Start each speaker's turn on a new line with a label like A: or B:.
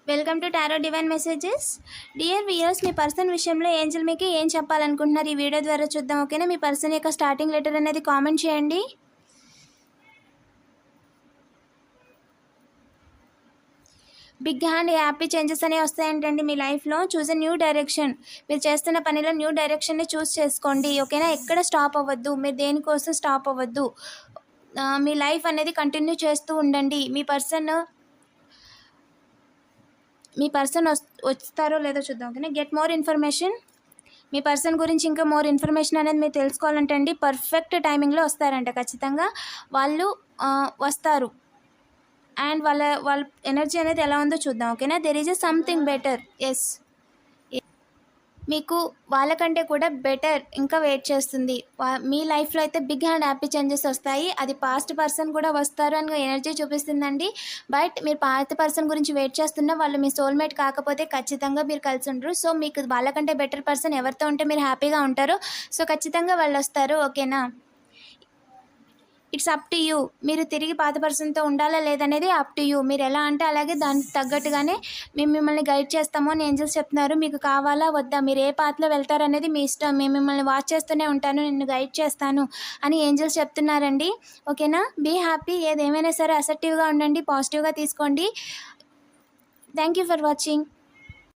A: Welcome to tarot divine messages. Dear viewers, me person విషయంలో Angel మీకు ఏం చెప్పాలనుకుంటున్నారు ఈ వీడియో ద్వారా చూద్దాం. ఓకేనా? మీ పర్సన్ యొక్క స్టార్టింగ్ లెటర్ అనేది కామెంట్ చేయండి. బిగ్ హ్యాండ్ హ్యాపీ చేంజెస్ అనేవి వస్తాయంటండి మీ లైఫ్లో. చూస్ ఎ న్యూ డైరెక్షన్. మీరు చేస్తున్న పనిలో న్యూ డైరెక్షన్ని చూస్ చేసుకోండి. ఓకేనా? ఎక్కడ స్టాప్ అవ్వద్దు, మీరు దేనికోసం స్టాప్ అవ్వద్దు. మీ లైఫ్ అనేది కంటిన్యూ చేస్తూ ఉండండి. మీ పర్సన్ వస్తారో లేదో చూద్దాం. ఓకేనా? Get more information. మీ పర్సన్ గురించి ఇంకా మోర్ ఇన్ఫర్మేషన్ అనేది మీరు తెలుసుకోవాలంటే అండి పర్ఫెక్ట్ టైమింగ్లో వస్తారంట. ఖచ్చితంగా వాళ్ళు వస్తారు. అండ్ వాళ్ళ ఎనర్జీ అనేది ఎలా ఉందో చూద్దాం. ఓకేనా? There is a something better. Yes, మీకు వాళ్ళకంటే కూడా బెటర్ ఇంకా వెయిట్ చేస్తుంది. మీ లైఫ్లో అయితే బిగ్ హ్యాండ్ హ్యాపీ చేంజెస్ వస్తాయి. అది పాస్ట్ పర్సన్ కూడా వస్తారు అని ఎనర్జీ చూపిస్తుందండి. బట్ మీరు పాత పర్సన్ గురించి వెయిట్ చేస్తున్న వాళ్ళు మీ సోల్మేట్ కాకపోతే ఖచ్చితంగా మీరు కలిసి ఉండరు. సో మీకు వాళ్ళకంటే బెటర్ పర్సన్ ఎవరితో ఉంటే మీరు హ్యాపీగా ఉంటారో సో ఖచ్చితంగా వాళ్ళు వస్తారు. ఓకేనా? It's up to you. మీరు తిరిగి పాత పర్సన్తో ఉండాలా లేదనేది అప్ టు యూ. మీరు ఎలా అంటే అలాగే దానికి తగ్గట్టుగానే మేము మిమ్మల్ని గైడ్ చేస్తాము అని ఏంజల్స్ చెప్తున్నారు. మీకు కావాలా వద్దా, మీరు ఏ పాత్రలో వెళ్తారనేది మీ ఇష్టం. మేము మిమ్మల్ని వాచ్ చేస్తూనే ఉంటాను, నిన్ను గైడ్ చేస్తాను అని ఏంజల్స్ చెప్తున్నారండి. ఓకేనా? Be happy. ఏదేమైనా సరే అసర్టివ్గా ఉండండి, పాజిటివ్గా తీసుకోండి. Thank you for watching.